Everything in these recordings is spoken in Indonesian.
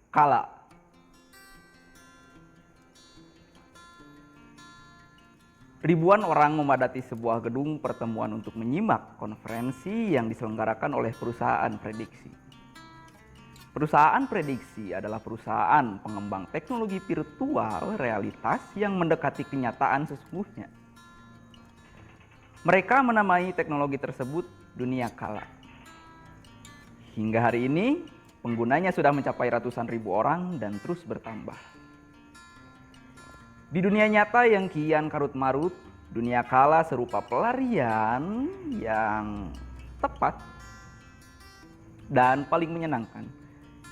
Kala. Ribuan orang memadati sebuah gedung pertemuan untuk menyimak konferensi yang diselenggarakan oleh perusahaan prediksi. Perusahaan prediksi adalah perusahaan pengembang teknologi virtual realitas yang mendekati kenyataan sesungguhnya. Mereka menamai teknologi tersebut dunia kala. Hingga hari ini, penggunanya sudah mencapai ratusan ribu orang dan terus bertambah. Di dunia nyata yang kian karut-marut, dunia kala serupa pelarian yang tepat dan paling menyenangkan.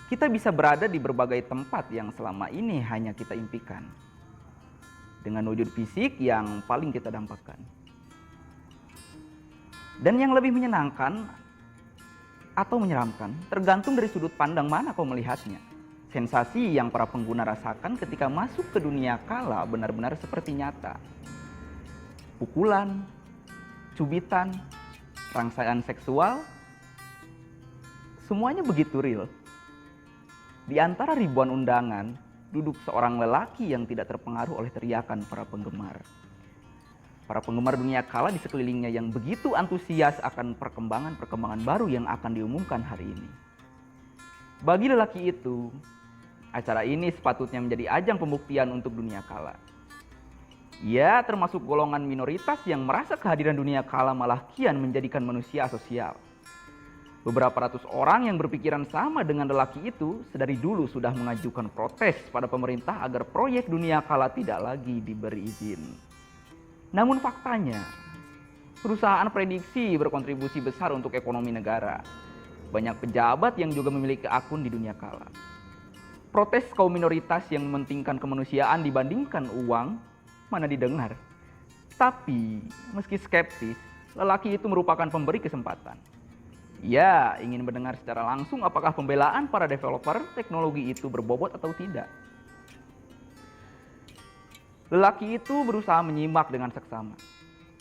Kita bisa berada di berbagai tempat yang selama ini hanya kita impikan, dengan wujud fisik yang paling kita dambakan. Dan yang lebih menyenangkan atau menyeramkan tergantung dari sudut pandang mana kau melihatnya. Sensasi yang para pengguna rasakan ketika masuk ke dunia kala benar-benar seperti nyata. Pukulan, cubitan, rangsangan seksual, semuanya begitu real. Di antara ribuan undangan, duduk seorang lelaki yang tidak terpengaruh oleh teriakan para penggemar. Para penggemar dunia kala di sekelilingnya yang begitu antusias akan perkembangan-perkembangan baru yang akan diumumkan hari ini. Bagi lelaki itu, acara ini sepatutnya menjadi ajang pembuktian untuk dunia kala. Ia termasuk golongan minoritas yang merasa kehadiran dunia kala malah kian menjadikan manusia asosial. Beberapa ratus orang yang berpikiran sama dengan lelaki itu sedari dulu sudah mengajukan protes pada pemerintah agar proyek dunia kala tidak lagi diberi izin. Namun faktanya, perusahaan prediksi berkontribusi besar untuk ekonomi negara. Banyak pejabat yang juga memiliki akun di dunia kala. Protes kaum minoritas yang mementingkan kemanusiaan dibandingkan uang mana didengar. Tapi meski skeptis, lelaki itu merupakan pemberi kesempatan. Ia ingin mendengar secara langsung apakah pembelaan para developer teknologi itu berbobot atau tidak. Lelaki itu berusaha menyimak dengan seksama.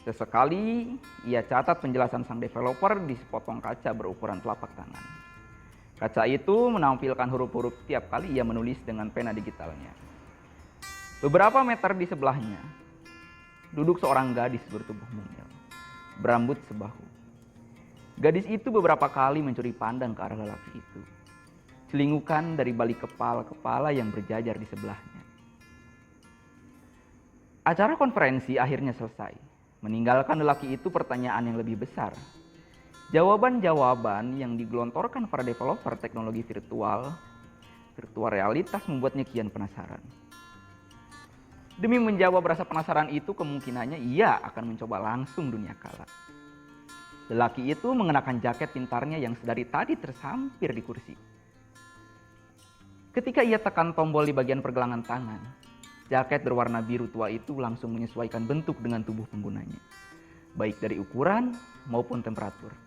Sesekali ia catat penjelasan sang developer di sepotong kaca berukuran telapak tangan. Kaca itu menampilkan huruf-huruf setiap kali ia menulis dengan pena digitalnya. Beberapa meter di sebelahnya, duduk seorang gadis bertubuh mungil, berambut sebahu. Gadis itu beberapa kali mencuri pandang ke arah lelaki itu. Celingukan dari balik kepala-kepala yang berjajar di sebelahnya. Acara konferensi akhirnya selesai, meninggalkan lelaki itu pertanyaan yang lebih besar. Jawaban-jawaban yang digelontorkan para developer teknologi virtual realitas membuatnya kian penasaran. Demi menjawab rasa penasaran itu, kemungkinannya ia akan mencoba langsung dunia kala. Lelaki itu mengenakan jaket pintarnya yang sedari tadi tersampir di kursi. Ketika ia tekan tombol di bagian pergelangan tangan, jaket berwarna biru tua itu langsung menyesuaikan bentuk dengan tubuh penggunanya, baik dari ukuran maupun temperatur.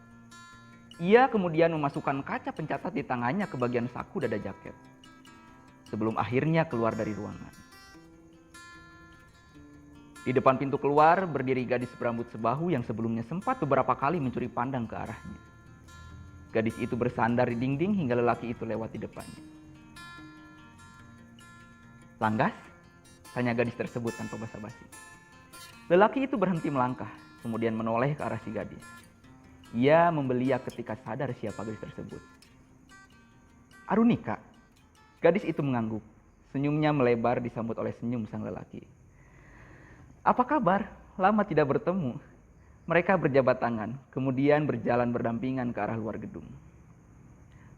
Ia kemudian memasukkan kaca pencatat di tangannya ke bagian saku dada jaket, sebelum akhirnya keluar dari ruangan. Di depan pintu keluar berdiri gadis berambut sebahu yang sebelumnya sempat beberapa kali mencuri pandang ke arahnya. Gadis itu bersandar di dinding hingga lelaki itu lewat di depannya. "Langgas?" tanya gadis tersebut tanpa basa-basi. Lelaki itu berhenti melangkah, kemudian menoleh ke arah si gadis. Ia membeliak ketika sadar siapa gadis tersebut. "Arunika." Gadis itu mengangguk. Senyumnya melebar disambut oleh senyum sang lelaki. "Apa kabar? Lama tidak bertemu." Mereka berjabat tangan, kemudian berjalan berdampingan ke arah luar gedung.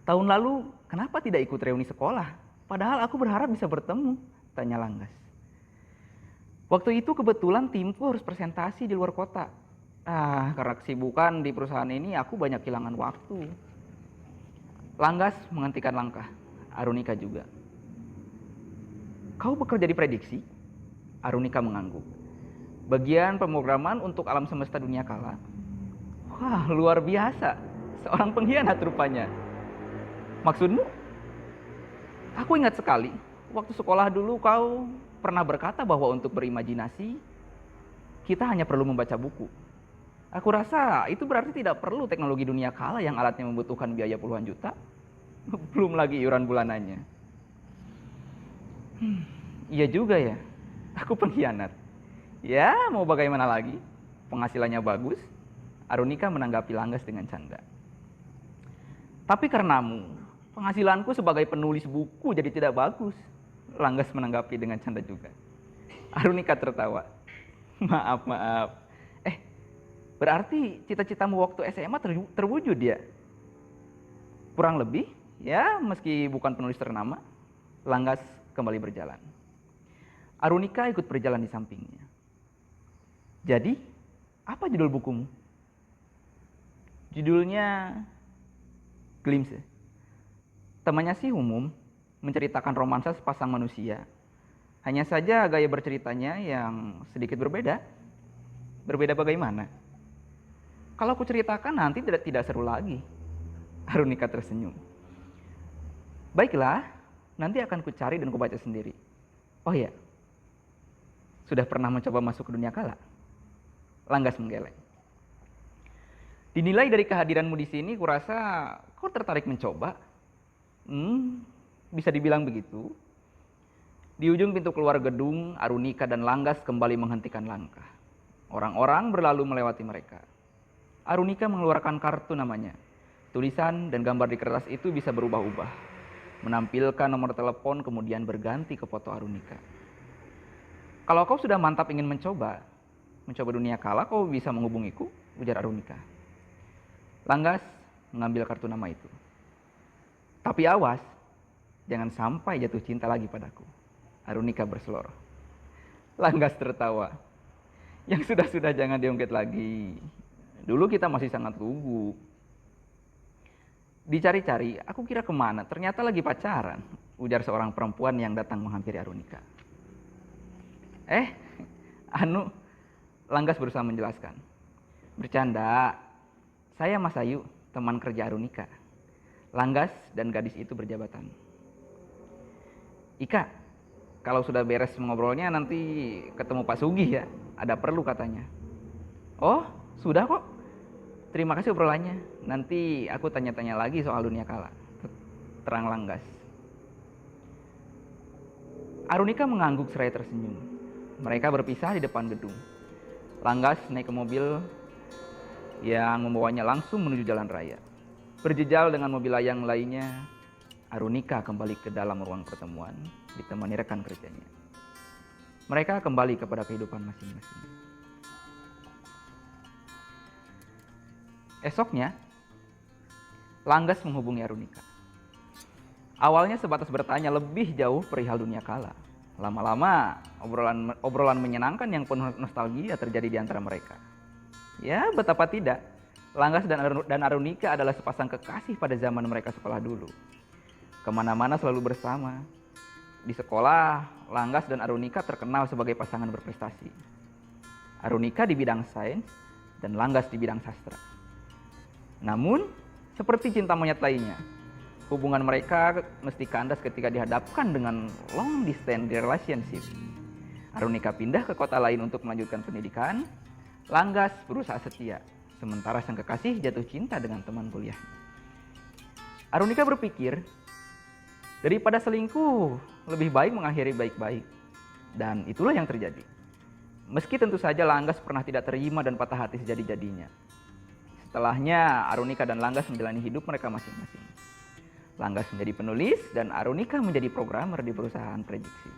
"Tahun lalu, kenapa tidak ikut reuni sekolah? Padahal aku berharap bisa bertemu," tanya Langgas. "Waktu itu kebetulan timku harus presentasi di luar kota. Karena kesibukan di perusahaan ini, aku banyak kehilangan waktu." Langgas menghentikan langkah. Arunika juga. "Kau bekerja di prediksi?" Arunika mengangguk. "Bagian pemrograman untuk alam semesta dunia kala." "Wah, luar biasa. Seorang pengkhianat rupanya." "Maksudmu?" "Aku ingat sekali, waktu sekolah dulu kau pernah berkata bahwa untuk berimajinasi, kita hanya perlu membaca buku. Aku rasa itu berarti tidak perlu teknologi dunia kala yang alatnya membutuhkan biaya puluhan juta. Belum lagi iuran bulanannya." Iya juga ya, aku pengkhianat. Ya, mau bagaimana lagi? Penghasilannya bagus. Arunika menanggapi Langgas dengan canda. Tapi karenamu, penghasilanku sebagai penulis buku jadi tidak bagus. Langgas menanggapi dengan canda juga. Arunika tertawa. Maaf, maaf. Berarti cita-citamu waktu SMA terwujud ya? Kurang lebih, ya meski bukan penulis ternama, Langgas kembali berjalan. Arunika ikut berjalan di sampingnya. Jadi, apa judul bukumu? Judulnya Glimpse. Temanya sih umum, menceritakan romansa sepasang manusia. Hanya saja gaya berceritanya yang sedikit berbeda. Berbeda bagaimana? Kalau aku ceritakan nanti tidak seru lagi. Arunika tersenyum. Baiklah, nanti akan kucari dan kubaca sendiri. Oh ya, sudah pernah mencoba masuk ke dunia kala? Langgas menggeleng. Dinilai dari kehadiranmu di sini, kurasa kau tertarik mencoba. Bisa dibilang begitu. Di ujung pintu keluar gedung, Arunika dan Langgas kembali menghentikan langkah. Orang-orang berlalu melewati mereka. Arunika mengeluarkan kartu namanya. Tulisan dan gambar di kertas itu bisa berubah-ubah. Menampilkan nomor telepon kemudian berganti ke foto Arunika. Kalau kau sudah mantap ingin mencoba dunia kala, kau bisa menghubungiku, ujar Arunika. Langgas mengambil kartu nama itu. Tapi awas, jangan sampai jatuh cinta lagi padaku. Arunika berseloroh. Langgas tertawa. Yang sudah-sudah jangan diungkit lagi. Dulu kita masih sangat lugu. Dicari-cari, aku kira kemana? Ternyata lagi pacaran, ujar seorang perempuan yang datang menghampiri Arunika. Langgas berusaha menjelaskan. Bercanda, saya Mas Ayu, teman kerja Arunika. Langgas dan gadis itu berjabatan. Ika, kalau sudah beres ngobrolnya nanti ketemu Pak Sugih ya, ada perlu katanya. Oh, sudah kok. Terima kasih obrolannya. Nanti aku tanya-tanya lagi soal dunia kala. Terang Langgas. Arunika mengangguk seraya tersenyum. Mereka berpisah di depan gedung. Langgas naik ke mobil yang membawanya langsung menuju jalan raya. Berjejal dengan mobil layang lainnya, Arunika kembali ke dalam ruang pertemuan, ditemani rekan kerjanya. Mereka kembali kepada kehidupan masing-masing. Esoknya, Langgas menghubungi Arunika. Awalnya sebatas bertanya lebih jauh perihal dunia kala. Lama-lama, obrolan menyenangkan yang penuh nostalgia terjadi di antara mereka. Ya, betapa tidak. Langgas dan Arunika adalah sepasang kekasih pada zaman mereka sekolah dulu. Kemana-mana selalu bersama. Di sekolah, Langgas dan Arunika terkenal sebagai pasangan berprestasi. Arunika di bidang sains dan Langgas di bidang sastra. Namun, seperti cinta monyet lainnya, hubungan mereka mesti kandas ketika dihadapkan dengan long distance relationship. Arunika pindah ke kota lain untuk melanjutkan pendidikan. Langgas berusaha setia, sementara sang kekasih jatuh cinta dengan teman kuliah. Arunika berpikir, daripada selingkuh, lebih baik mengakhiri baik-baik. Dan itulah yang terjadi. Meski tentu saja Langgas pernah tidak terima dan patah hati sejadi-jadinya. Setelahnya, Arunika dan Langgas menjalani hidup mereka masing-masing. Langgas menjadi penulis dan Arunika menjadi programmer di perusahaan prediksi.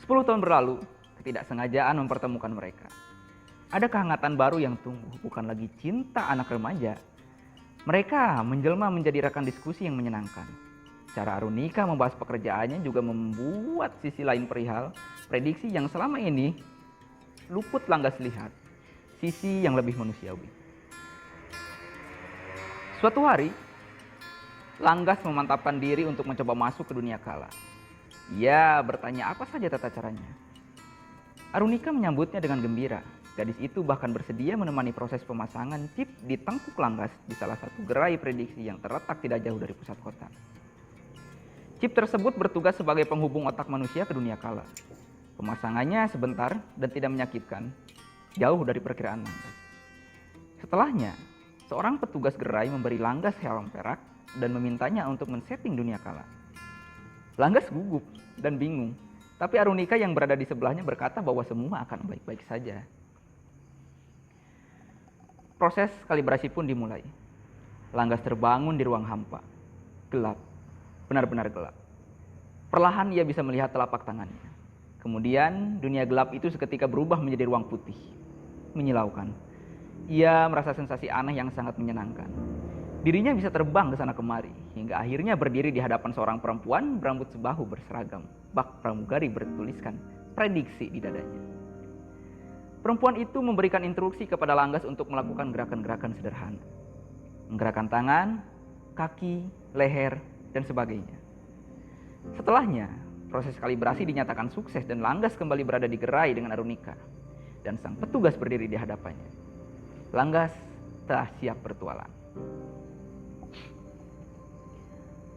10 tahun berlalu, ketidaksengajaan mempertemukan mereka. Ada kehangatan baru yang tumbuh, bukan lagi cinta anak remaja. Mereka menjelma menjadi rekan diskusi yang menyenangkan. Cara Arunika membahas pekerjaannya juga membuat sisi lain perihal prediksi yang selama ini luput Langgas lihat. Sisi yang lebih manusiawi. Suatu hari, Langgas memantapkan diri untuk mencoba masuk ke dunia kala. Ia bertanya apa saja tata caranya. Arunika menyambutnya dengan gembira. Gadis itu bahkan bersedia menemani proses pemasangan chip di tengkuk Langgas di salah satu gerai prediksi yang terletak tidak jauh dari pusat kota. Chip tersebut bertugas sebagai penghubung otak manusia ke dunia kala. Pemasangannya sebentar dan tidak menyakitkan, jauh dari perkiraan Langgas. Setelahnya, seorang petugas gerai memberi Langgas helm perak dan memintanya untuk men-setting dunia kala. Langgas gugup dan bingung, tapi Arunika yang berada di sebelahnya berkata bahwa semua akan baik-baik saja. Proses kalibrasi pun dimulai. Langgas terbangun di ruang hampa. Gelap, benar-benar gelap. Perlahan ia bisa melihat telapak tangannya. Kemudian dunia gelap itu seketika berubah menjadi ruang putih. Menyilaukan. Ia merasa sensasi aneh yang sangat menyenangkan. Dirinya bisa terbang ke sana kemari, hingga akhirnya berdiri di hadapan seorang perempuan berambut sebahu berseragam. Bak pramugari bertuliskan prediksi di dadanya. Perempuan itu memberikan instruksi kepada Langgas untuk melakukan gerakan-gerakan sederhana. Menggerakkan tangan, kaki, leher, dan sebagainya. Setelahnya, proses kalibrasi dinyatakan sukses dan Langgas kembali berada di gerai dengan Arunika. Dan sang petugas berdiri di hadapannya. Langgas telah siap bertualang.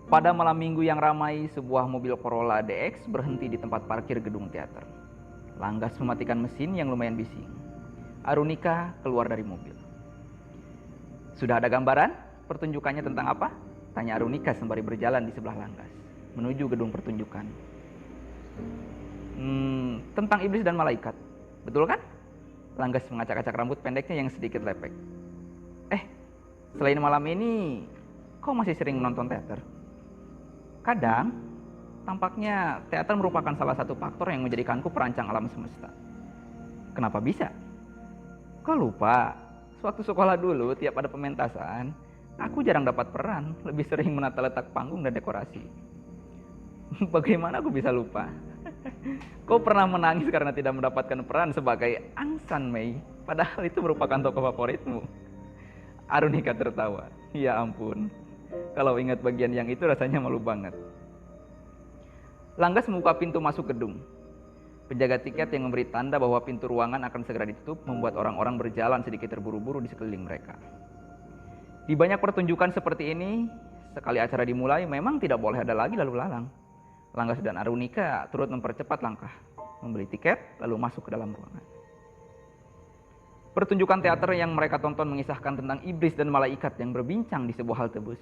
Pada malam minggu yang ramai, sebuah mobil Corolla DX berhenti di tempat parkir gedung teater. Langgas mematikan mesin yang lumayan bising. Arunika keluar dari mobil. Sudah ada gambaran? Pertunjukannya tentang apa? Tanya Arunika sembari berjalan di sebelah Langgas, menuju gedung pertunjukan. Tentang iblis dan malaikat. Betul kan? Langgas mengacak-acak rambut pendeknya yang sedikit lepek. Selain malam ini, kau masih sering menonton teater? Kadang, tampaknya teater merupakan salah satu faktor yang menjadikanku perancang alam semesta. Kenapa bisa? Kau lupa, sewaktu sekolah dulu tiap ada pementasan, aku jarang dapat peran, lebih sering menata letak panggung dan dekorasi. Bagaimana aku bisa lupa? Kau pernah menangis karena tidak mendapatkan peran sebagai Ang San Mei, padahal itu merupakan tokoh favoritmu. Arunika tertawa. Ya ampun, kalau ingat bagian yang itu rasanya malu banget. Langgas membuka pintu masuk gedung. Penjaga tiket yang memberi tanda bahwa pintu ruangan akan segera ditutup membuat orang-orang berjalan sedikit terburu-buru di sekeliling mereka. Di banyak pertunjukan seperti ini, sekali acara dimulai memang tidak boleh ada lagi lalu lalang. Langgas dan Arunika turut mempercepat langkah, membeli tiket lalu masuk ke dalam ruangan. Pertunjukan teater yang mereka tonton mengisahkan tentang iblis dan malaikat yang berbincang di sebuah halte bus.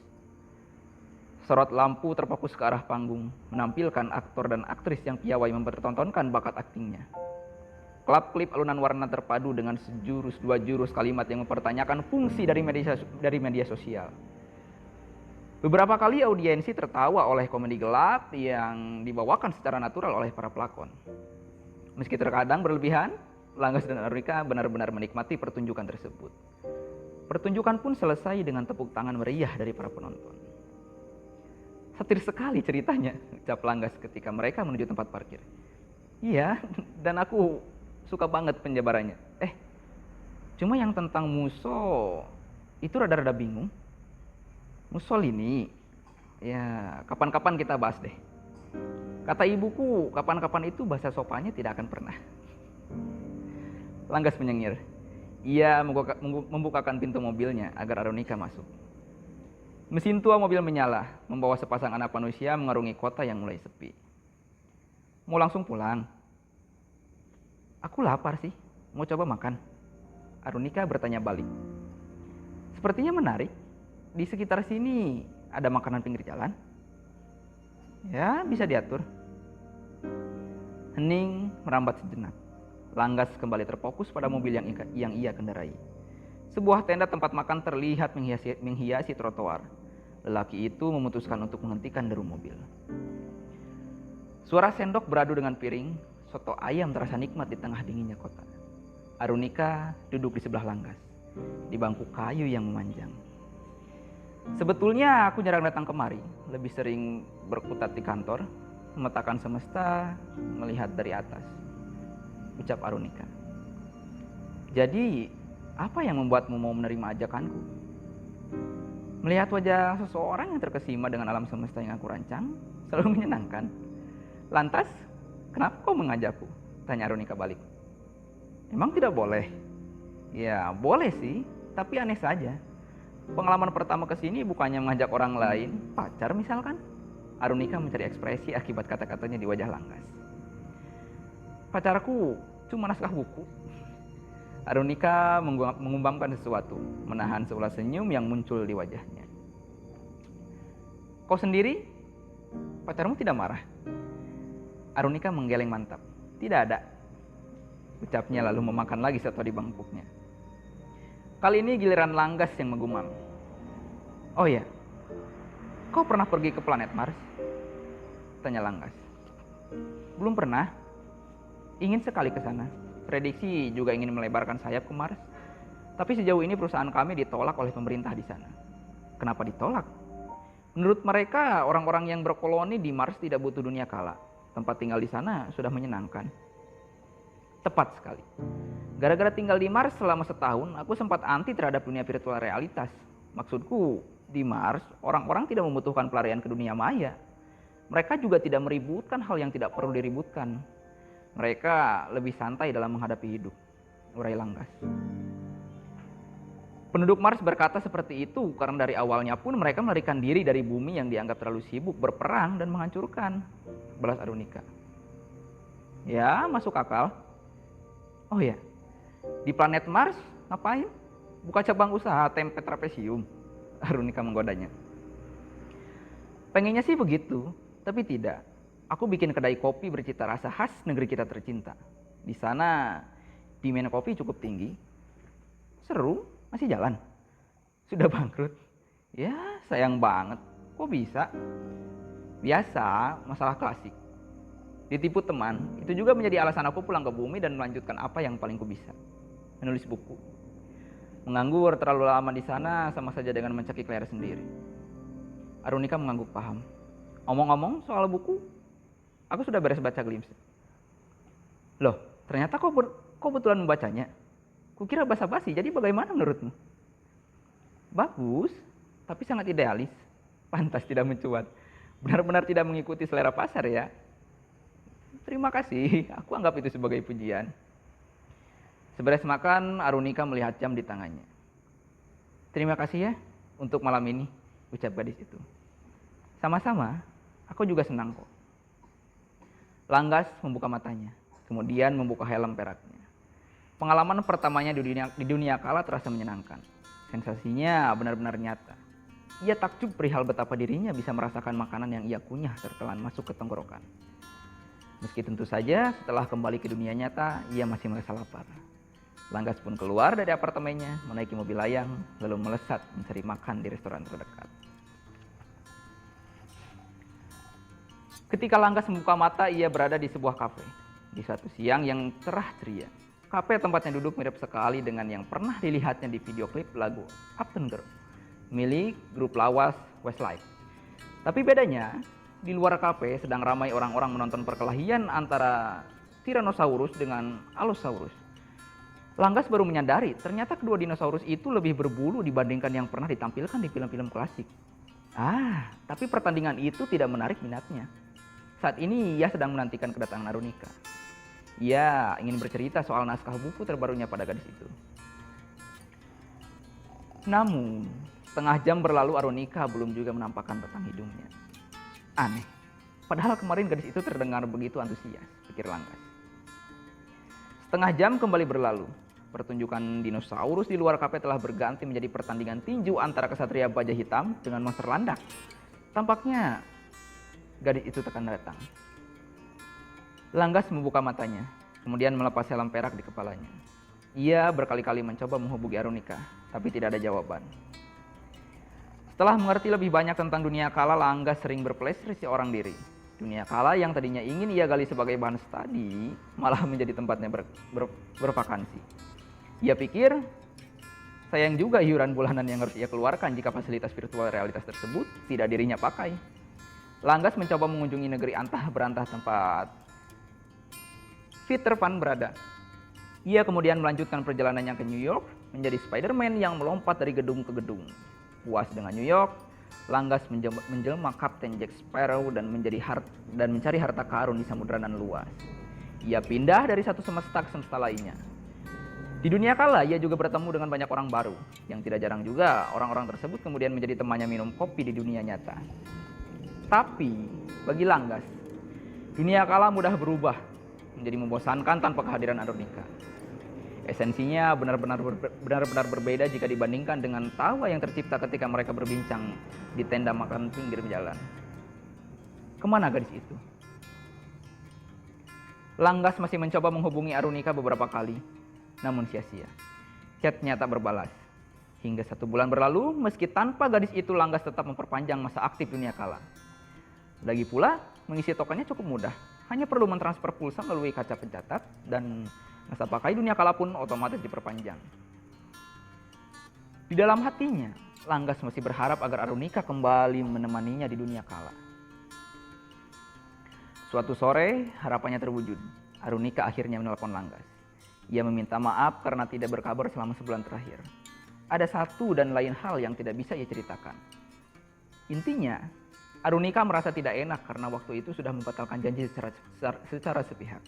Sorot lampu terfokus ke arah panggung, menampilkan aktor dan aktris yang piawai mempertontonkan bakat aktingnya. Klip-klip alunan warna terpadu dengan sejurus dua jurus kalimat yang mempertanyakan fungsi dari media sosial. Beberapa kali audiensi tertawa oleh komedi gelap yang dibawakan secara natural oleh para pelakon. Meski terkadang berlebihan, Langgas dan Arunika benar-benar menikmati pertunjukan tersebut. Pertunjukan pun selesai dengan tepuk tangan meriah dari para penonton. Satir sekali ceritanya, ucap Langgas ketika mereka menuju tempat parkir. Iya, dan aku suka banget penjabarannya. Cuma yang tentang Musso itu rada-rada bingung. Mussolini, ya kapan-kapan kita bahas deh. Kata ibuku, kapan-kapan itu bahasa sopannya tidak akan pernah. Langgas menyengir. Ia membukakan pintu mobilnya agar Arunika masuk. Mesin tua mobil menyala, membawa sepasang anak manusia mengarungi kota yang mulai sepi. Mau langsung pulang? Aku lapar sih, mau coba makan. Arunika bertanya balik. Sepertinya menarik. Di sekitar sini ada makanan pinggir jalan? Ya, bisa diatur. Hening merambat sejenak. Langgas kembali terfokus pada mobil yang ia kendarai. Sebuah tenda tempat makan terlihat menghiasi trotoar. Lelaki itu memutuskan untuk menghentikan deru mobil. Suara sendok beradu dengan piring, soto ayam terasa nikmat di tengah dinginnya kota. Arunika duduk di sebelah Langgas, di bangku kayu yang memanjang. Sebetulnya aku jarang datang kemari, lebih sering berkutat di kantor, memetakan semesta, melihat dari atas, ucap Arunika. Jadi, apa yang membuatmu mau menerima ajakanku? Melihat wajah seseorang yang terkesima dengan alam semesta yang aku rancang, selalu menyenangkan. Lantas, kenapa kau mengajakku? Tanya Arunika balik. Emang tidak boleh? Ya, boleh sih, tapi aneh saja. Pengalaman pertama kesini bukannya mengajak orang lain, pacar misalkan? Arunika mencari ekspresi akibat kata-katanya di wajah Langgas. Pacarku cuma naskah buku. Arunika mengumbangkan sesuatu, menahan seulas senyum yang muncul di wajahnya. Kau sendiri? pacarmu tidak marah? Arunika menggeleng mantap. Tidak ada, ucapnya lalu memakan lagi soto di bangkuknya. Kali ini giliran Langgas yang menggumam. Oh ya, kau pernah pergi ke planet Mars? Tanya Langgas. Belum pernah. Ingin sekali ke sana. Prediksi juga ingin melebarkan sayap ke Mars. Tapi sejauh ini perusahaan kami ditolak oleh pemerintah di sana. Kenapa ditolak? Menurut mereka, orang-orang yang berkoloni di Mars tidak butuh dunia kala. Tempat tinggal di sana sudah menyenangkan. Tepat sekali. Gara-gara tinggal di Mars selama setahun, aku sempat anti terhadap dunia virtual realitas. Maksudku, di Mars, orang-orang tidak membutuhkan pelarian ke dunia maya. Mereka juga tidak meributkan hal yang tidak perlu diributkan. Mereka lebih santai dalam menghadapi hidup, urai Langgas. Penduduk Mars berkata seperti itu karena dari awalnya pun mereka melarikan diri dari bumi yang dianggap terlalu sibuk berperang dan menghancurkan, balas Arunika. Ya, masuk akal. Oh ya, di planet Mars ngapain? Buka cabang usaha tempe trapesium, Arunika menggodanya. Pengennya sih begitu, tapi tidak. Aku bikin kedai kopi bercita rasa khas negeri kita tercinta. Di sana, demand kopi cukup tinggi. Seru, masih jalan. Sudah bangkrut. Ya, sayang banget. Kok bisa? Biasa, masalah klasik. Ditipu teman, itu juga menjadi alasan aku pulang ke bumi dan melanjutkan apa yang paling ku bisa. Menulis buku. Menganggur terlalu lama di sana sama saja dengan mencekik leher sendiri. Arunika mengangguk paham. Omong-omong soal buku, aku sudah beres baca Glimpse. Loh, ternyata kau betulan membacanya. Kukira basa-basi, jadi bagaimana menurutmu? Bagus, tapi sangat idealis. Pantas tidak mencuat. Benar-benar tidak mengikuti selera pasar ya. Terima kasih, aku anggap itu sebagai pujian. Seberes makan, Arunika melihat jam di tangannya. Terima kasih ya untuk malam ini, ucap gadis itu. Sama-sama, aku juga senang kok. Langgas membuka matanya, kemudian membuka helm peraknya. Pengalaman pertamanya di dunia kala terasa menyenangkan. Sensasinya benar-benar nyata. Ia takjub perihal betapa dirinya bisa merasakan makanan yang ia kunyah tertelan masuk ke tenggorokan. Meski tentu saja setelah kembali ke dunia nyata, ia masih merasa lapar. Langgas pun keluar dari apartemennya, menaiki mobil layang, lalu melesat mencari makan di restoran terdekat. Ketika Langgas membuka mata, ia berada di sebuah kafe. Di suatu siang yang cerah ceria. Kafe tempatnya duduk mirip sekali dengan yang pernah dilihatnya di video klip lagu Uptown Girl milik grup lawas Westlife. Tapi bedanya, di luar kafe sedang ramai orang-orang menonton perkelahian antara Tyrannosaurus dengan Allosaurus. Langgas baru menyadari ternyata kedua dinosaurus itu lebih berbulu dibandingkan yang pernah ditampilkan di film-film klasik. Tapi pertandingan itu tidak menarik minatnya. Saat ini ia sedang menantikan kedatangan Arunika. Ia ingin bercerita soal naskah buku terbarunya pada gadis itu. Namun, setengah jam berlalu Arunika belum juga menampakkan batang hidungnya. Aneh, padahal kemarin gadis itu terdengar begitu antusias, pikir Langgas. Setengah jam kembali berlalu. Pertunjukan dinosaurus di luar kafe telah berganti menjadi pertandingan tinju antara kesatria baja hitam dengan monster landak. Tampaknya gadis itu akan datang. Langgas membuka matanya, kemudian melepas helm perak di kepalanya. Ia berkali-kali mencoba menghubungi Arunika, tapi tidak ada jawaban. Setelah mengerti lebih banyak tentang dunia kala, Langgas sering berpelesir seorang diri. Dunia kala yang tadinya ingin ia gali sebagai bahan studi, malah menjadi tempatnya bervakansi. Ia pikir, sayang juga iuran bulanan yang harus ia keluarkan jika fasilitas virtual realitas tersebut tidak dirinya pakai. Langgas mencoba mengunjungi negeri antah berantah tempat Peter Pan berada. Ia kemudian melanjutkan perjalanannya ke New York menjadi Spider-Man yang melompat dari gedung ke gedung. Puas dengan New York, Langgas menjelma Kapten Jack Sparrow dan mencari harta karun di samudera nan luas. Ia pindah dari satu semesta ke semesta lainnya. Di dunia kala, ia juga bertemu dengan banyak orang baru. Yang tidak jarang juga, orang-orang tersebut kemudian menjadi temannya minum kopi di dunia nyata. Tapi, bagi Langgas, dunia kala mudah berubah menjadi membosankan tanpa kehadiran Arunika. Esensinya benar-benar berbeda jika dibandingkan dengan tawa yang tercipta ketika mereka berbincang di tenda makan pinggir jalan. Kemana gadis itu? Langgas masih mencoba menghubungi Arunika beberapa kali, namun sia-sia. Chatnya tak berbalas. Hingga 1 bulan berlalu, meski tanpa gadis itu, Langgas tetap memperpanjang masa aktif dunia kala. Lagi pula, mengisi tokennya cukup mudah. Hanya perlu mentransfer pulsa melalui kaca pencatat, dan masa pakai dunia kala pun otomatis diperpanjang. Di dalam hatinya, Langgas masih berharap agar Arunika kembali menemaninya di dunia kala. Suatu sore, harapannya terwujud. Arunika akhirnya menelpon Langgas. Ia meminta maaf karena tidak berkabar selama sebulan terakhir. Ada satu dan lain hal yang tidak bisa ia ceritakan. Intinya, Arunika merasa tidak enak karena waktu itu sudah membatalkan janji secara sepihak.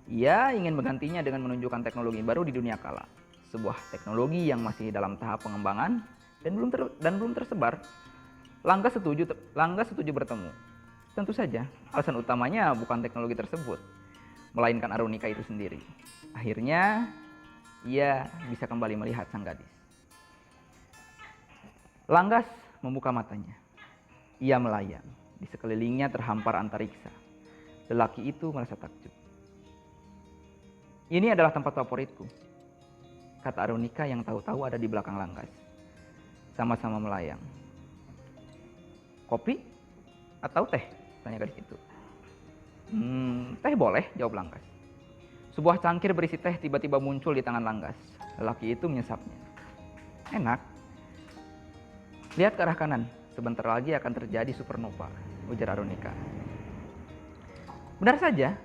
Ia ingin menggantinya dengan menunjukkan teknologi baru di dunia kala. Sebuah teknologi yang masih dalam tahap pengembangan dan belum tersebar. Langgas setuju bertemu. Tentu saja, alasan utamanya bukan teknologi tersebut, melainkan Arunika itu sendiri. Akhirnya, ia bisa kembali melihat sang gadis. Langgas membuka matanya. Ia melayang. Di sekelilingnya terhampar antariksa. Lelaki itu merasa takjub. Ini adalah tempat favoritku, kata Arunika yang tahu-tahu ada di belakang Langgas. Sama-sama melayang. Kopi atau teh? Tanya gadis itu. Teh boleh, jawab Langgas. Sebuah cangkir berisi teh tiba-tiba muncul di tangan Langgas. Lelaki itu menyesapnya. Enak. Lihat ke arah kanan, sebentar lagi akan terjadi supernova, ujar Arunika. Benar saja,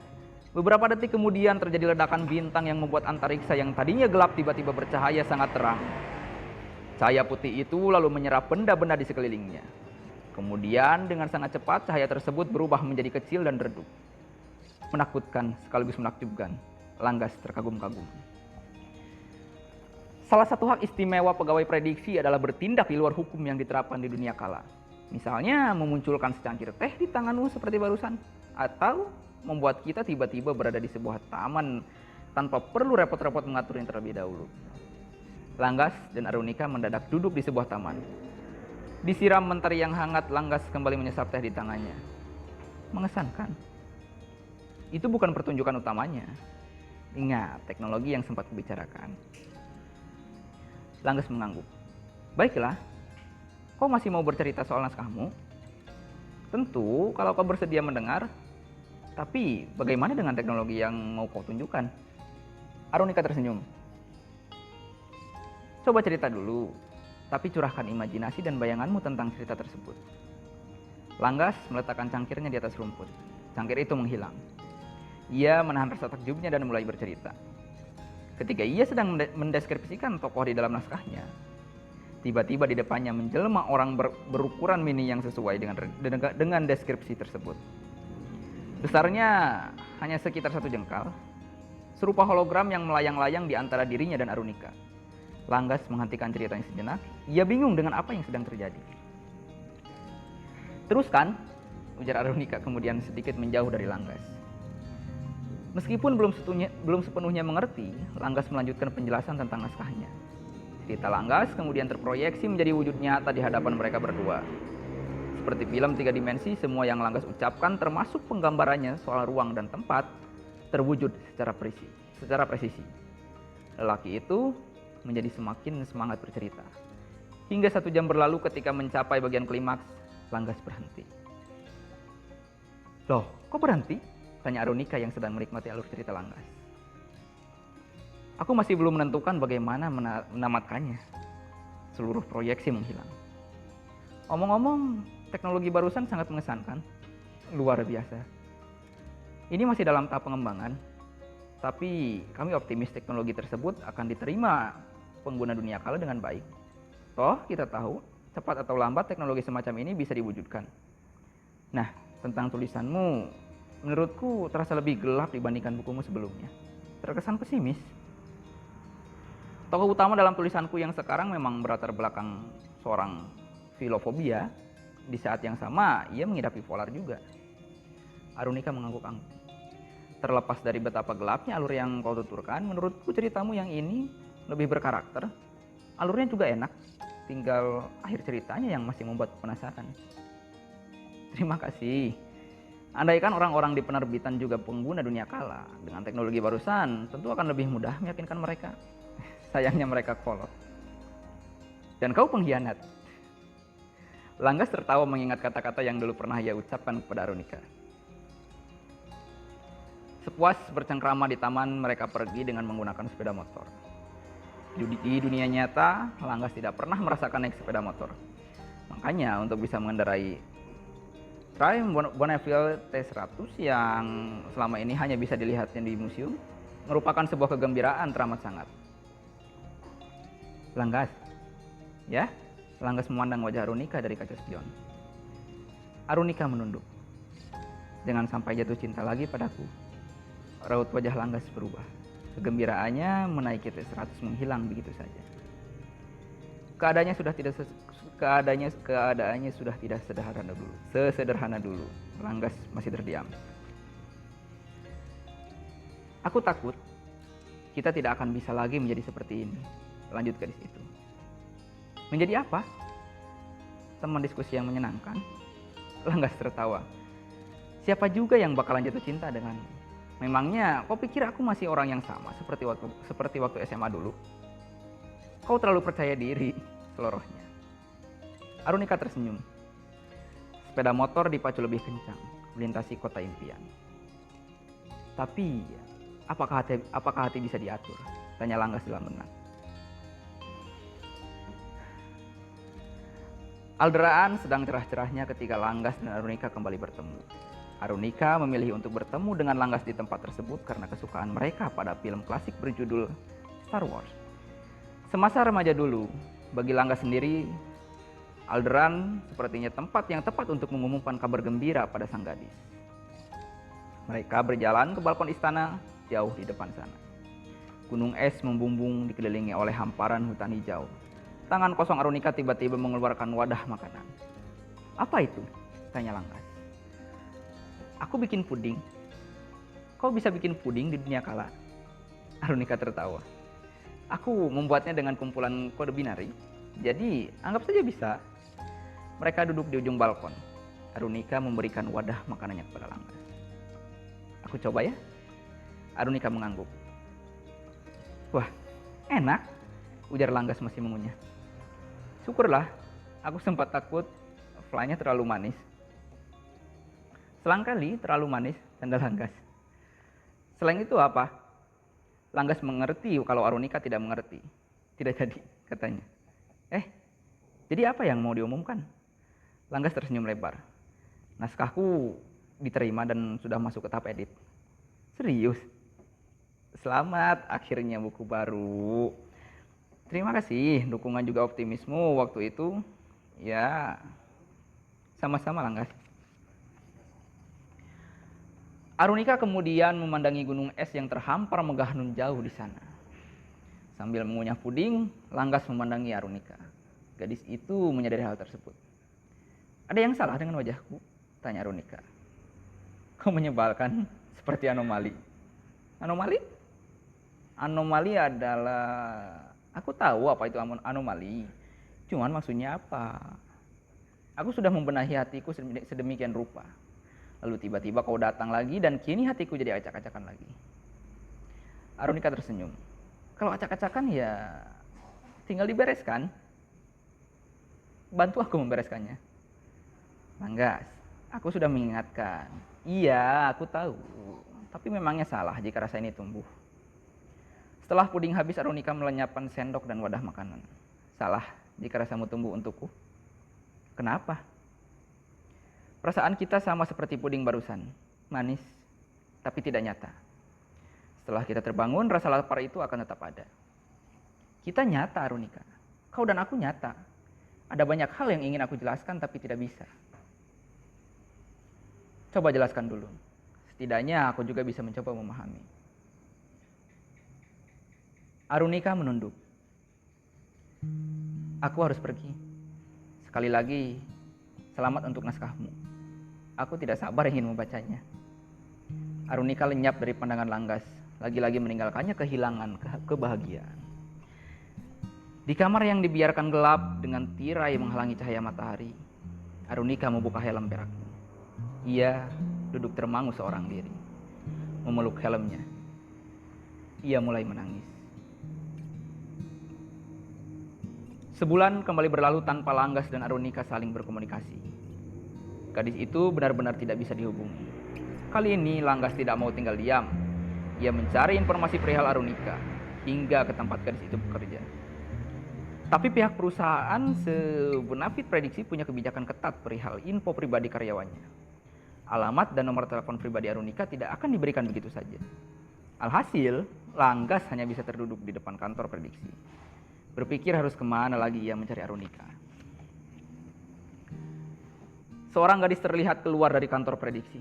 beberapa detik kemudian terjadi ledakan bintang yang membuat antariksa yang tadinya gelap tiba-tiba bercahaya sangat terang. Cahaya putih itu lalu menyerap benda-benda di sekelilingnya. Kemudian dengan sangat cepat cahaya tersebut berubah menjadi kecil dan redup. Menakutkan sekaligus menakjubkan. Langgas terkagum-kagum. Salah satu hak istimewa pegawai prediksi adalah bertindak di luar hukum yang diterapkan di dunia kala. Misalnya memunculkan secangkir teh di tanganmu seperti barusan. Atau membuat kita tiba-tiba berada di sebuah taman tanpa perlu repot-repot mengaturnya terlebih dahulu. Langgas dan Arunika mendadak duduk di sebuah taman. Disiram mentari yang hangat, Langgas kembali menyesap teh di tangannya. Mengesankan. Itu bukan pertunjukan utamanya. Ingat teknologi yang sempat kubicarakan. Langgas mengangguk. Baiklah, kau masih mau bercerita soal naskahmu? Tentu, kalau kau bersedia mendengar. Tapi bagaimana dengan teknologi yang mau kau tunjukkan? Arunika tersenyum. Coba cerita dulu. Tapi curahkan imajinasi dan bayanganmu tentang cerita tersebut. Langgas meletakkan cangkirnya di atas rumput. Cangkir itu menghilang. Ia menahan rasa takjubnya dan mulai bercerita. Ketika ia sedang mendeskripsikan tokoh di dalam naskahnya, tiba-tiba di depannya menjelma orang berukuran mini yang sesuai dengan deskripsi tersebut. Besarnya hanya sekitar 1 jengkal, serupa hologram yang melayang-layang di antara dirinya dan Arunika. Langgas menghentikan ceritanya sejenak. Ia bingung dengan apa yang sedang terjadi. Teruskan, ujar Arunika kemudian sedikit menjauh dari Langgas. Meskipun belum sepenuhnya mengerti, Langgas melanjutkan penjelasan tentang naskahnya. Cerita Langgas kemudian terproyeksi menjadi wujud nyata di hadapan mereka berdua. Seperti film 3 dimensi, semua yang Langgas ucapkan termasuk penggambarannya soal ruang dan tempat terwujud secara presisi. Lelaki itu menjadi semakin semangat bercerita. Hingga 1 jam berlalu ketika mencapai bagian klimaks, Langgas berhenti. Loh, kok berhenti? Tanya Arunika yang sedang menikmati alur cerita Langgas. Aku masih belum menentukan bagaimana menamatkannya. Seluruh proyeksi menghilang. Omong-omong, teknologi barusan sangat mengesankan. Luar biasa. Ini masih dalam tahap pengembangan. Tapi kami optimis teknologi tersebut akan diterima pengguna dunia kala dengan baik. Toh kita tahu, cepat atau lambat teknologi semacam ini bisa diwujudkan. Nah, tentang tulisanmu, menurutku terasa lebih gelap dibandingkan bukumu sebelumnya. Terkesan pesimis. Tokoh utama dalam tulisanku yang sekarang memang berlatar belakang seorang filofobia. Di saat yang sama, ia mengidap bipolar juga. Arunika mengangguk-angguk. Terlepas dari betapa gelapnya alur yang kau tuturkan, menurutku ceritamu yang ini lebih berkarakter. Alurnya juga enak, tinggal akhir ceritanya yang masih membuat penasaran. Terima kasih. Andaikan orang-orang di penerbitan juga pengguna dunia kala, dengan teknologi barusan, tentu akan lebih mudah meyakinkan mereka. Sayangnya mereka kolot. Dan kau pengkhianat. Langgas tertawa mengingat kata-kata yang dulu pernah ia ucapkan kepada Arunika. Sepuas bercengkrama di taman, mereka pergi dengan menggunakan sepeda motor. Di dunia nyata, Langgas tidak pernah merasakan naik sepeda motor. Makanya untuk bisa mengendarai Triumph Bonneville T100 yang selama ini hanya bisa dilihatnya di museum, merupakan sebuah kegembiraan teramat sangat. Langgas, ya? Langgas memandang wajah Arunika dari kaca spion. Arunika menunduk. Jangan sampai jatuh cinta lagi padaku. Raut wajah Langgas berubah. Kegembiraannya menaiki T100 menghilang begitu saja. Keadaannya sudah tidak sesederhana dulu. Langgas masih terdiam. Aku takut kita tidak akan bisa lagi menjadi seperti ini. Lanjut gadis itu. Menjadi apa? Teman diskusi yang menyenangkan. Langgas tertawa. Siapa juga yang bakalan jatuh cinta denganmu? Memangnya kau pikir aku masih orang yang sama seperti waktu SMA dulu? Kau terlalu percaya diri, selorohnya. Arunika tersenyum. Sepeda motor dipacu lebih kencang, melintasi kota impian. Tapi, apakah hati bisa diatur? Tanya Langgas dalam benak. Alderaan sedang cerah-cerahnya ketika Langgas dan Arunika kembali bertemu. Arunika memilih untuk bertemu dengan Langgas di tempat tersebut karena kesukaan mereka pada film klasik berjudul Star Wars. Semasa remaja dulu, bagi Langgas sendiri, Alderaan sepertinya tempat yang tepat untuk mengumumkan kabar gembira pada sang gadis. Mereka berjalan ke balkon istana jauh di depan sana. Gunung es membumbung dikelilingi oleh hamparan hutan hijau. Tangan kosong Arunika tiba-tiba mengeluarkan wadah makanan. Apa itu? Tanya Langgas. Aku bikin puding. Kau bisa bikin puding di dunia kala? Arunika tertawa. Aku membuatnya dengan kumpulan kode binari. Jadi anggap saja bisa. Mereka duduk di ujung balkon. Arunika memberikan wadah makanannya kepada Langgas. Aku coba ya. Arunika mengangguk. Wah, enak. Ujar Langgas masih mengunyah. Syukurlah, aku sempat takut fly-nya terlalu manis. Selangkali terlalu manis, tanda Langgas. Selain itu apa? Langgas mengerti kalau Arunika tidak mengerti. Tidak jadi, katanya. Jadi apa yang mau diumumkan? Langgas tersenyum lebar. Naskahku diterima dan sudah masuk ke tahap edit. Serius? Selamat, akhirnya buku baru. Terima kasih, dukungan juga optimismu waktu itu. Ya, sama-sama Langgas. Arunika kemudian memandangi gunung es yang terhampar megah nun jauh di sana. Sambil mengunyah puding, Langgas memandangi Arunika. Gadis itu menyadari hal tersebut. Ada yang salah dengan wajahku? Tanya Arunika. Kau menyebalkan, seperti anomali. Anomali? Anomali adalah... Aku tahu apa itu anomali. Cuman maksudnya apa? Aku sudah membenahi hatiku sedemikian rupa. Lalu tiba-tiba kau datang lagi dan kini hatiku jadi acak-acakan lagi. Arunika tersenyum. Kalau acak-acakan ya tinggal dibereskan. Bantu aku membereskannya. Langgas, aku sudah mengingatkan. Iya, aku tahu. Tapi memangnya salah jika rasa ini tumbuh. Setelah puding habis, Arunika melenyapkan sendok dan wadah makanan. Salah jika rasamu tumbuh untukku. Kenapa? Perasaan kita sama seperti puding barusan. Manis, tapi tidak nyata. Setelah kita terbangun, rasa lapar itu akan tetap ada. Kita nyata, Arunika. Kau dan aku nyata. Ada banyak hal yang ingin aku jelaskan tapi tidak bisa. Coba jelaskan dulu. Setidaknya aku juga bisa mencoba memahami. Arunika menunduk. Aku harus pergi. Sekali lagi, selamat untuk naskahmu. Aku tidak sabar ingin membacanya. Arunika lenyap dari pandangan Langgas. Lagi-lagi meninggalkannya kehilangan kebahagiaan. Di kamar yang dibiarkan gelap dengan tirai menghalangi cahaya matahari, Arunika membuka helm peraknya. Ia duduk termangu seorang diri, memeluk helmnya. Ia mulai menangis. Sebulan kembali berlalu tanpa Langgas dan Arunika saling berkomunikasi. Gadis itu benar-benar tidak bisa dihubungi. Kali ini Langgas tidak mau tinggal diam. Ia mencari informasi perihal Arunika hingga ke tempat gadis itu bekerja. Tapi pihak perusahaan sebenafit prediksi punya kebijakan ketat perihal info pribadi karyawannya. Alamat dan nomor telepon pribadi Arunika tidak akan diberikan begitu saja. Alhasil, Langgas hanya bisa terduduk di depan kantor prediksi. Berpikir harus kemana lagi ia mencari Arunika. Seorang gadis terlihat keluar dari kantor prediksi.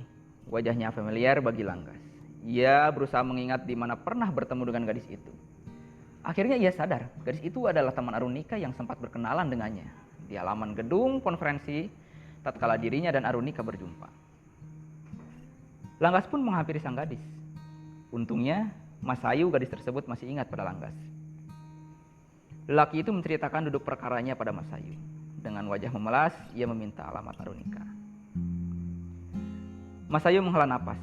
Wajahnya familiar bagi Langgas. Ia berusaha mengingat di mana pernah bertemu dengan gadis itu. Akhirnya ia sadar, gadis itu adalah teman Arunika yang sempat berkenalan dengannya di halaman gedung konferensi tatkala dirinya dan Arunika berjumpa. Langgas pun menghampiri sang gadis. Untungnya, Masayu gadis tersebut masih ingat pada Langgas. Lelaki itu menceritakan duduk perkaranya pada Masayu. Dengan wajah memelas, ia meminta alamat Arunika. Masayu menghela napas.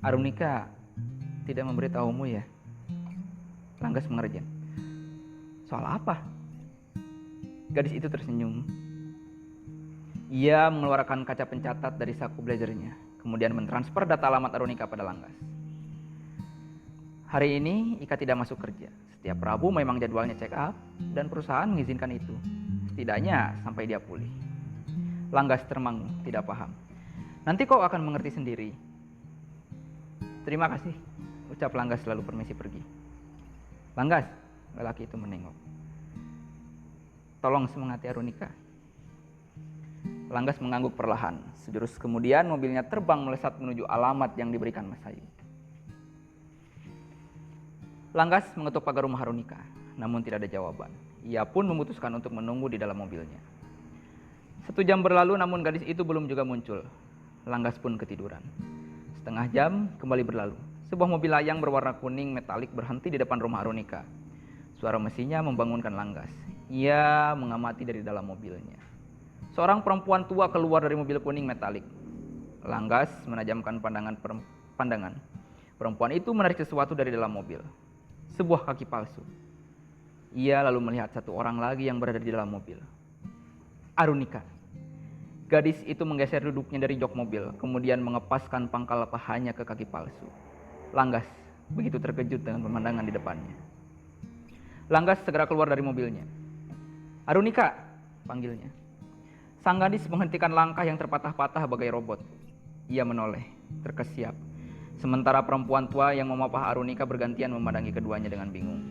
Arunika tidak memberitahumu ya? Langgas mengerjam. Soal apa? Gadis itu tersenyum. Ia mengeluarkan kaca pencatat dari saku blazernya, kemudian mentransfer data alamat Arunika pada Langgas. Hari ini Ika tidak masuk kerja. Setiap Rabu memang jadwalnya check up dan perusahaan mengizinkan itu. Setidaknya sampai dia pulih. Langgas termangu, tidak paham. Nanti kau akan mengerti sendiri. Terima kasih, ucap Langgas lalu permisi pergi. Langgas, lelaki itu menengok. Tolong semangati Arunika. Langgas mengangguk perlahan. Sejurus kemudian mobilnya terbang melesat menuju alamat yang diberikan Masayu. Langgas mengetuk pagar rumah Arunika, namun tidak ada jawaban. Ia pun memutuskan untuk menunggu di dalam mobilnya. 1 jam berlalu namun gadis itu belum juga muncul. Langgas pun ketiduran. Setengah jam kembali berlalu. Sebuah mobil layang berwarna kuning metalik berhenti di depan rumah Arunika. Suara mesinnya membangunkan Langgas. Ia mengamati dari dalam mobilnya. Seorang perempuan tua keluar dari mobil kuning metalik. Langgas menajamkan pandangan. Perempuan itu menarik sesuatu dari dalam mobil. Sebuah kaki palsu. Ia lalu melihat satu orang lagi yang berada di dalam mobil. Arunika. Gadis itu menggeser duduknya dari jok mobil, kemudian mengepaskan pangkal pahanya ke kaki palsu. Langgas begitu terkejut dengan pemandangan di depannya. Langgas segera keluar dari mobilnya. Arunika, panggilnya. Sang gadis menghentikan langkah yang terpatah-patah bagai robot. Ia menoleh, terkesiap. Sementara perempuan tua yang memapah Arunika bergantian memandangi keduanya dengan bingung.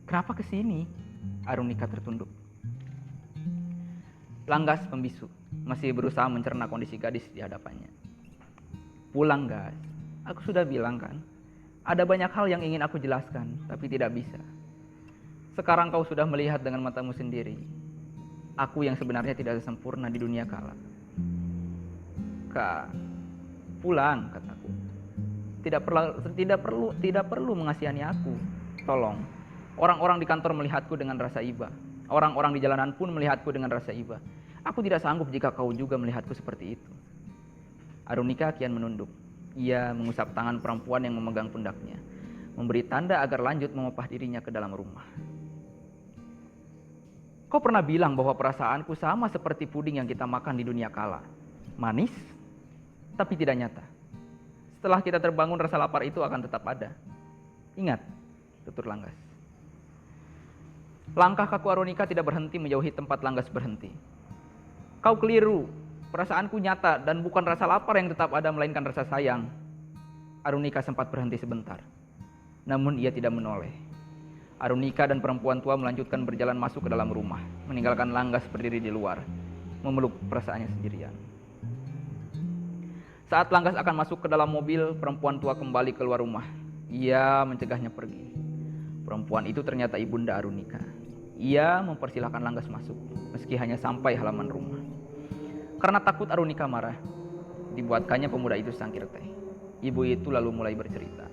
Kenapa kesini? Arunika tertunduk. Langgas membisu, masih berusaha mencerna kondisi gadis di hadapannya. Pulang, Gas. Aku sudah bilang kan, ada banyak hal yang ingin aku jelaskan, tapi tidak bisa. Sekarang kau sudah melihat dengan matamu sendiri. Aku yang sebenarnya tidak sempurna di dunia kala. Kak, pulang, kataku. Tidak perlu mengasihani aku. Tolong. Orang-orang di kantor melihatku dengan rasa iba. Orang-orang di jalanan pun melihatku dengan rasa iba. Aku tidak sanggup jika kau juga melihatku seperti itu. Arunika kian menunduk. Ia mengusap tangan perempuan yang memegang pundaknya, memberi tanda agar lanjut memapah dirinya ke dalam rumah. Kau pernah bilang bahwa perasaanku sama seperti puding yang kita makan di dunia kala. Manis, tapi tidak nyata. Setelah kita terbangun, rasa lapar itu akan tetap ada. Ingat, tutur Langgas. Langkah kaku Arunika tidak berhenti menjauhi tempat Langgas berhenti. Kau keliru. Perasaanku nyata dan bukan rasa lapar yang tetap ada, melainkan rasa sayang. Arunika sempat berhenti sebentar. Namun ia tidak menoleh. Arunika dan perempuan tua melanjutkan berjalan masuk ke dalam rumah, meninggalkan Langgas berdiri di luar, memeluk perasaannya sendirian. Saat Langgas akan masuk ke dalam mobil, perempuan tua kembali keluar rumah. Ia mencegahnya pergi. Perempuan itu ternyata ibunda Arunika. Ia mempersilahkan Langgas masuk, meski hanya sampai halaman rumah. Karena takut Arunika marah, dibuatkannya pemuda itu secangkir teh. Ibu itu lalu mulai bercerita.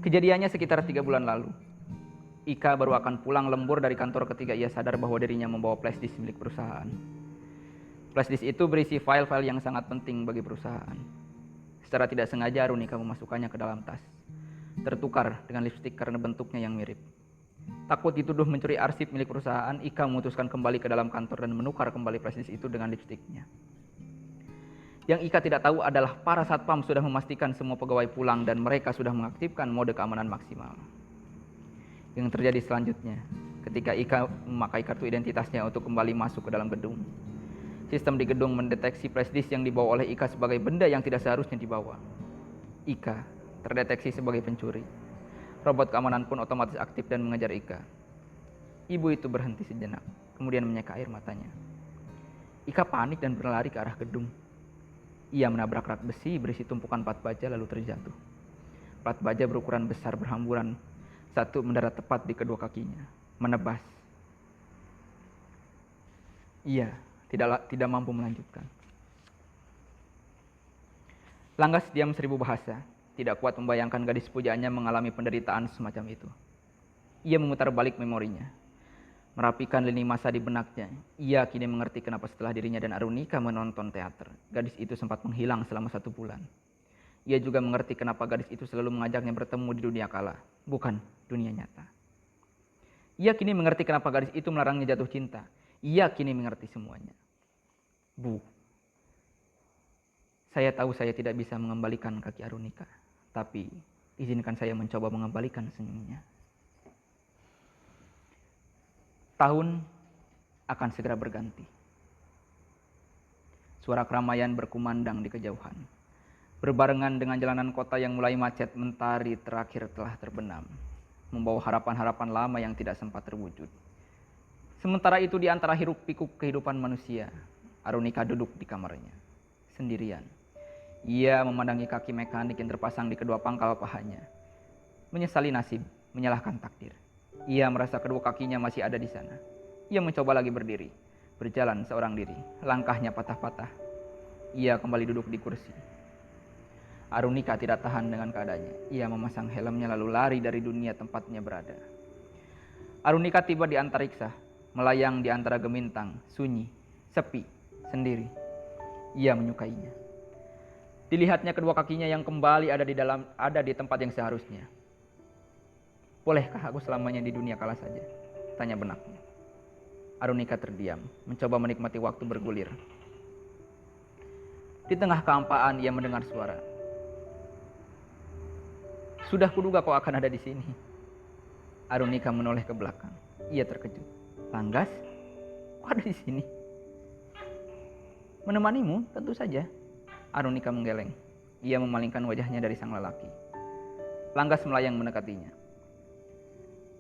Kejadiannya sekitar 3 bulan lalu. Ika baru akan pulang lembur dari kantor ketika ia sadar bahwa dirinya membawa flash disk milik perusahaan. Flashdisk itu berisi file-file yang sangat penting bagi perusahaan. Secara tidak sengaja Arunika memasukkannya ke dalam tas. Tertukar dengan lipstik karena bentuknya yang mirip. Takut dituduh mencuri arsip milik perusahaan, Ika memutuskan kembali ke dalam kantor dan menukar kembali flashdisk itu dengan lipstiknya. Yang Ika tidak tahu adalah para satpam sudah memastikan semua pegawai pulang dan mereka sudah mengaktifkan mode keamanan maksimal. Yang terjadi selanjutnya, ketika Ika memakai kartu identitasnya untuk kembali masuk ke dalam gedung, sistem di gedung mendeteksi flashdisk yang dibawa oleh Ika sebagai benda yang tidak seharusnya dibawa. Ika terdeteksi sebagai pencuri. Robot keamanan pun otomatis aktif dan mengejar Ika. Ibu itu berhenti sejenak, kemudian menyeka air matanya. Ika panik dan berlari ke arah gedung. Ia menabrak rak besi berisi tumpukan plat baja lalu terjatuh. Plat baja berukuran besar berhamburan, satu mendarat tepat di kedua kakinya, menebas. Ia tidak mampu melanjutkan. Langgas diam 1000 bahasa. Tidak kuat membayangkan gadis pujaannya mengalami penderitaan semacam itu. Ia memutar balik memorinya, merapikan lini masa di benaknya. Ia kini mengerti kenapa setelah dirinya dan Arunika menonton teater, gadis itu sempat menghilang selama 1 bulan. Ia juga mengerti kenapa gadis itu selalu mengajaknya bertemu di dunia kala, bukan dunia nyata. Ia kini mengerti kenapa gadis itu melarangnya jatuh cinta. Ia kini mengerti semuanya. Bu, saya tahu saya tidak bisa mengembalikan kaki Arunika. Tapi, izinkan saya mencoba mengembalikan senyumnya. Tahun akan segera berganti. Suara keramaian berkumandang di kejauhan. Berbarengan dengan jalanan kota yang mulai macet, mentari terakhir telah terbenam, membawa harapan-harapan lama yang tidak sempat terwujud. Sementara itu di antara hiruk-pikuk kehidupan manusia, Arunika duduk di kamarnya, sendirian. Ia memandangi kaki mekanik yang terpasang di kedua pangkal pahanya. Menyesali nasib, menyalahkan takdir. Ia merasa kedua kakinya masih ada di sana. Ia mencoba lagi berdiri, berjalan seorang diri. Langkahnya patah-patah. Ia kembali duduk di kursi. Arunika tidak tahan dengan keadaannya. Ia memasang helmnya lalu lari dari dunia tempatnya berada. Arunika tiba di antariksa, melayang di antara gemintang, sunyi, sepi, sendiri. Ia menyukainya. Dilihatnya kedua kakinya yang kembali ada di tempat yang seharusnya. Bolehkah aku selamanya di dunia kala saja? Tanya benaknya. Arunika terdiam, mencoba menikmati waktu bergulir. Di tengah kehampaan ia mendengar suara. Sudah kuduga kau akan ada di sini. Arunika menoleh ke belakang. Ia terkejut. Langgas? Kau ada di sini? Menemanimu? Tentu saja. Arunika menggeleng. Ia memalingkan wajahnya dari sang lelaki. Langgas melayang mendekatinya.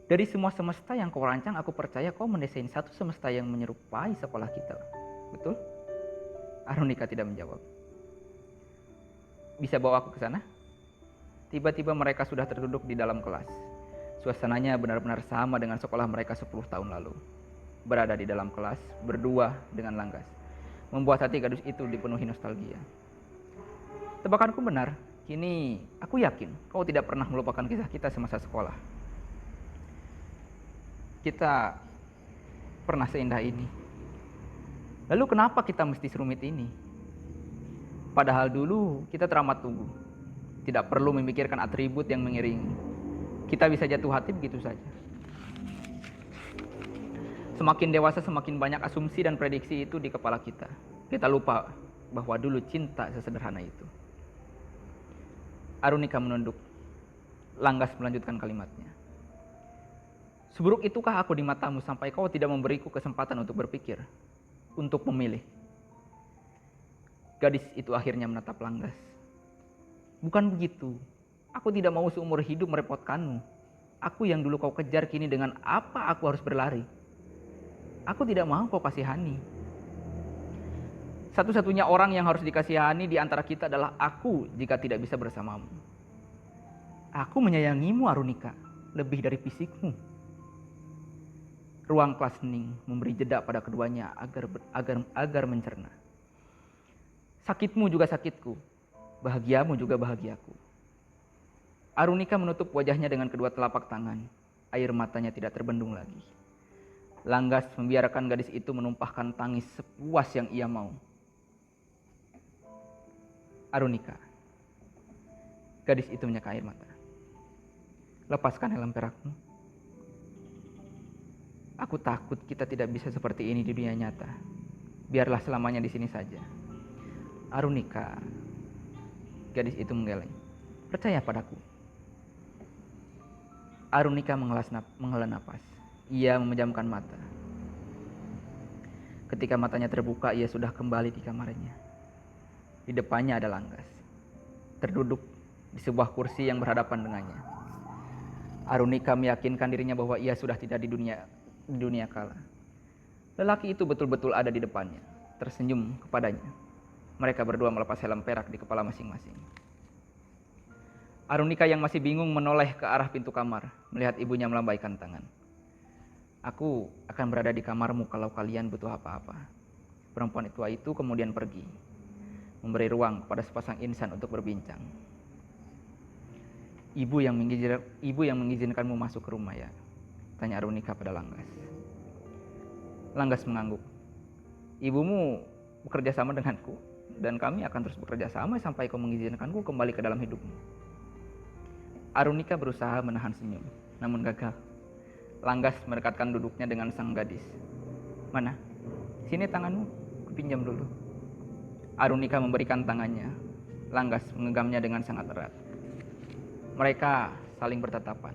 Dari semua semesta yang kau rancang, aku percaya kau mendesain satu semesta yang menyerupai sekolah kita. Betul? Arunika tidak menjawab. Bisa bawa aku ke sana? Tiba-tiba mereka sudah terduduk di dalam kelas. Suasananya benar-benar sama dengan sekolah mereka 10 tahun lalu. Berada di dalam kelas, berdua dengan Langgas, membuat hati gadis itu dipenuhi nostalgia. Tebakanku benar, kini aku yakin kau tidak pernah melupakan kisah kita semasa sekolah. Kita pernah seindah ini. Lalu kenapa kita mesti serumit ini? Padahal dulu kita teramat tunggu. Tidak perlu memikirkan atribut yang mengiringi. Kita bisa jatuh hati begitu saja. Semakin dewasa semakin banyak asumsi dan prediksi itu di kepala kita. Kita lupa bahwa dulu cinta sesederhana itu. Arunika menunduk. Langgas melanjutkan kalimatnya. Seburuk itukah aku di matamu sampai kau tidak memberiku kesempatan untuk berpikir, untuk memilih? Gadis itu akhirnya menatap Langgas. Bukan begitu. Aku tidak mau seumur hidup merepotkanmu. Aku yang dulu kau kejar kini dengan apa aku harus berlari? Aku tidak mau kau kasihani. Satu-satunya orang yang harus dikasihani di antara kita adalah aku jika tidak bisa bersamamu. Aku menyayangimu Arunika, lebih dari fisikmu. Ruang kelas hening memberi jeda pada keduanya agar mencerna. Sakitmu juga sakitku, bahagiamu juga bahagiaku. Arunika menutup wajahnya dengan kedua telapak tangan. Air matanya tidak terbendung lagi. Langgas membiarkan gadis itu menumpahkan tangis sepuas yang ia mau. Arunika. Gadis itu menyeka air mata. Lepaskan helm perakmu. Aku takut kita tidak bisa seperti ini di dunia nyata. Biarlah selamanya di sini saja. Arunika. Gadis itu menggeleng. Percaya padaku. Arunika menghela napas. Ia memejamkan mata. Ketika matanya terbuka, ia sudah kembali di kamarnya. Di depannya ada Langgas, terduduk di sebuah kursi yang berhadapan dengannya. Arunika meyakinkan dirinya bahwa ia sudah tidak di dunia kala. Lelaki itu betul-betul ada di depannya, tersenyum kepadanya. Mereka berdua melepas helm perak di kepala masing-masing. Arunika yang masih bingung menoleh ke arah pintu kamar, melihat ibunya melambaikan tangan. Aku akan berada di kamarmu kalau kalian butuh apa-apa. Perempuan tua itu kemudian pergi, memberi ruang kepada sepasang insan untuk berbincang. Ibu yang mengizinkanmu masuk ke rumah ya? Tanya Arunika pada Langgas. Langgas mengangguk. Ibumu bekerja sama denganku, dan kami akan terus bekerja sama sampai kau mengizinkanku kembali ke dalam hidupmu. Arunika berusaha menahan senyum, namun gagal. Langgas mendekatkan duduknya dengan sang gadis. Mana? Sini tanganmu, kupinjam dulu. Arunika memberikan tangannya. Langgas mengenggamnya dengan sangat erat. Mereka saling bertatapan.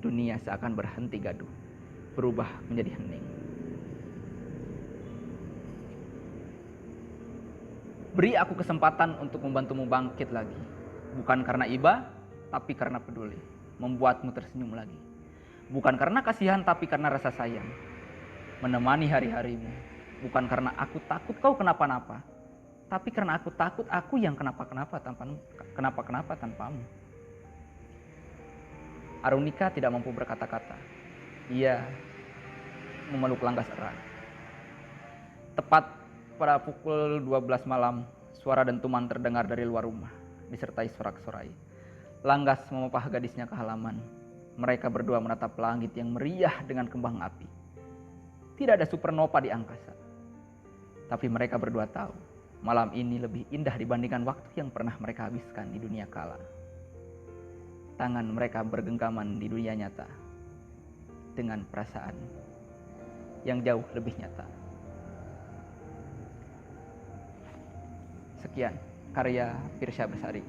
Dunia seakan berhenti gaduh, berubah menjadi hening. Beri aku kesempatan untuk membantumu bangkit lagi. Bukan karena iba, tapi karena peduli. Membuatmu tersenyum lagi. Bukan karena kasihan, tapi karena rasa sayang. Menemani hari-harimu. Bukan karena aku takut kau kenapa-napa, tapi karena aku takut aku yang kenapa-kenapa tanpamu. Arunika tidak mampu berkata-kata. Ia memeluk Langgas erat. Tepat pada pukul 12 malam, suara dentuman terdengar dari luar rumah, disertai sorak-sorai. Langgas memapah gadisnya ke halaman. Mereka berdua menatap langit yang meriah dengan kembang api. Tidak ada supernova di angkasa. Tapi mereka berdua tahu, malam ini lebih indah dibandingkan waktu yang pernah mereka habiskan di dunia kala. Tangan mereka bergenggaman di dunia nyata, dengan perasaan yang jauh lebih nyata. Sekian karya Firsya Besari.